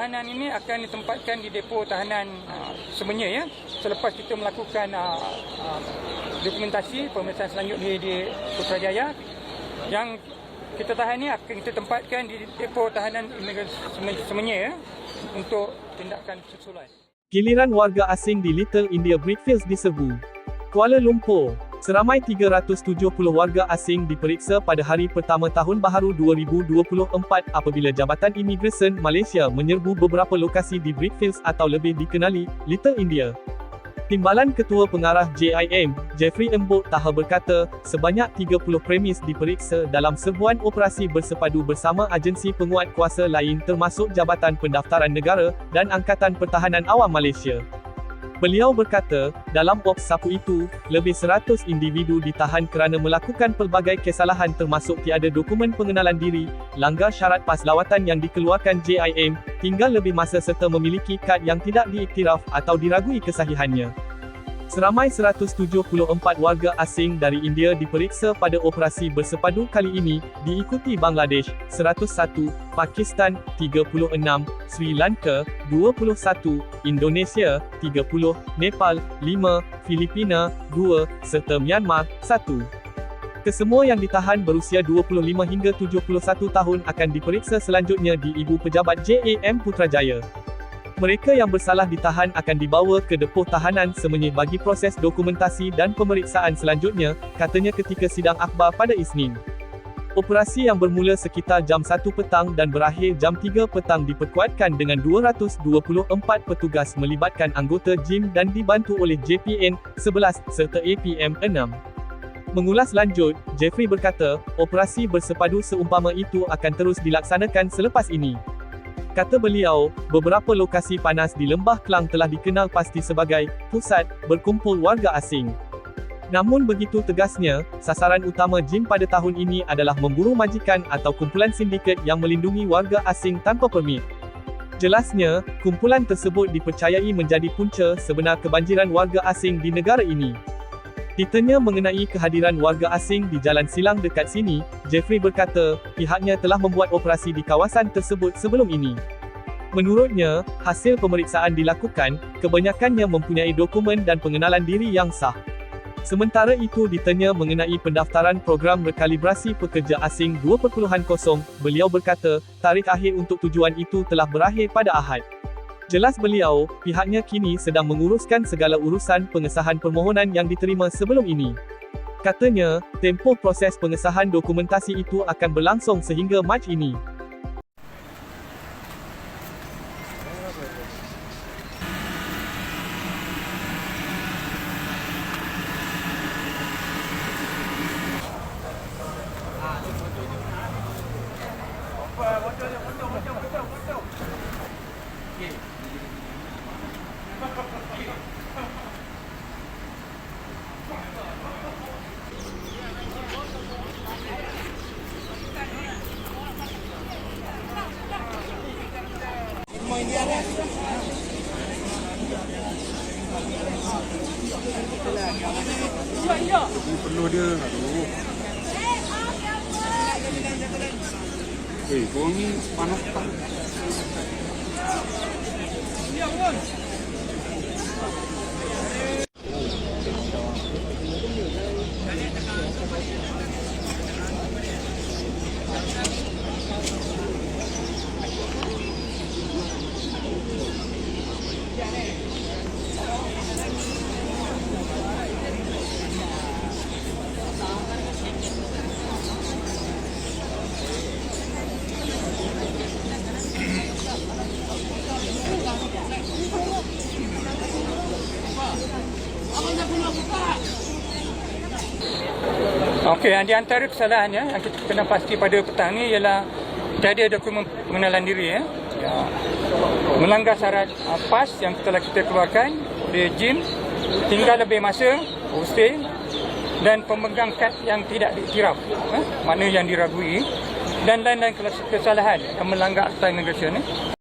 tahanan ini akan ditempatkan di depo tahanan semenya ya. Selepas kita melakukan dokumentasi pemeriksaan selanjutnya di Putrajaya, yang kita tahan ini akan kita tempatkan di depo tahanan semenya ya, untuk tindakan susulan. Giliran warga asing di Little India Brickfields diserbu. Kuala Lumpur, seramai 370 warga asing diperiksa pada hari pertama Tahun Baharu 2024 apabila Jabatan Imigresen Malaysia menyerbu beberapa lokasi di Brickfields atau lebih dikenali, Little India. Timbalan Ketua Pengarah JIM, Jeffrey Embok Taha berkata, sebanyak 30 premis diperiksa dalam serbuan operasi bersepadu bersama agensi penguat kuasa lain termasuk Jabatan Pendaftaran Negara dan Angkatan Pertahanan Awam Malaysia. Beliau berkata, dalam ops sapu itu, lebih 100 individu ditahan kerana melakukan pelbagai kesalahan termasuk tiada dokumen pengenalan diri, langgar syarat PAS lawatan yang dikeluarkan JIM, tinggal lebih masa serta memiliki kad yang tidak diiktiraf atau diragui kesahihannya. Seramai 174 warga asing dari India diperiksa pada operasi bersepadu kali ini, diikuti Bangladesh, 101, Pakistan, 36, Sri Lanka, 21, Indonesia, 30, Nepal, 5, Filipina, 2, serta Myanmar, 1. Kesemua yang ditahan berusia 25 hingga 71 tahun akan diperiksa selanjutnya di Ibu Pejabat JAM Putrajaya. Mereka yang bersalah ditahan akan dibawa ke depo tahanan semenya bagi proses dokumentasi dan pemeriksaan selanjutnya, katanya ketika sidang akhbar pada Isnin. Operasi yang bermula sekitar jam 1 petang dan berakhir jam 3 petang diperkuatkan dengan 224 petugas melibatkan anggota JIM dan dibantu oleh JPN 11 serta APM 6. Mengulas lanjut, Jeffrey berkata, operasi bersepadu seumpama itu akan terus dilaksanakan selepas ini. Kata beliau, beberapa lokasi panas di Lembah Kelang telah dikenal pasti sebagai pusat berkumpul warga asing. Namun begitu tegasnya, sasaran utama JIM pada tahun ini adalah memburu majikan atau kumpulan sindiket yang melindungi warga asing tanpa permit. Jelasnya, kumpulan tersebut dipercayai menjadi punca sebenar kebanjiran warga asing di negara ini. Ditanya mengenai kehadiran warga asing di jalan silang dekat sini, Jeffrey berkata, pihaknya telah membuat operasi di kawasan tersebut sebelum ini. Menurutnya, hasil pemeriksaan dilakukan, kebanyakannya mempunyai dokumen dan pengenalan diri yang sah. Sementara itu ditanya mengenai pendaftaran program rekalibrasi pekerja asing 2.0, beliau berkata, tarikh akhir untuk tujuan itu telah berakhir pada Ahad. Jelas beliau, pihaknya kini sedang menguruskan segala urusan pengesahan permohonan yang diterima sebelum ini. Katanya, tempoh proses pengesahan dokumentasi itu akan berlangsung sehingga Mac ini. Ini perlu dia. Aduh. Kau ni panas tak? Okey, di antara kesalahannya yang kita kena pasti pada petang ni ialah tiada dokumen pengenalan diri ya. Melanggar syarat PAS yang telah kita keluarkan oleh JIM, tinggal lebih masa hostel dan pemegang kad yang tidak diiktiraf, makna yang diragui, dan lain-lain kesalahan yang melanggar Akta Imigresen ni.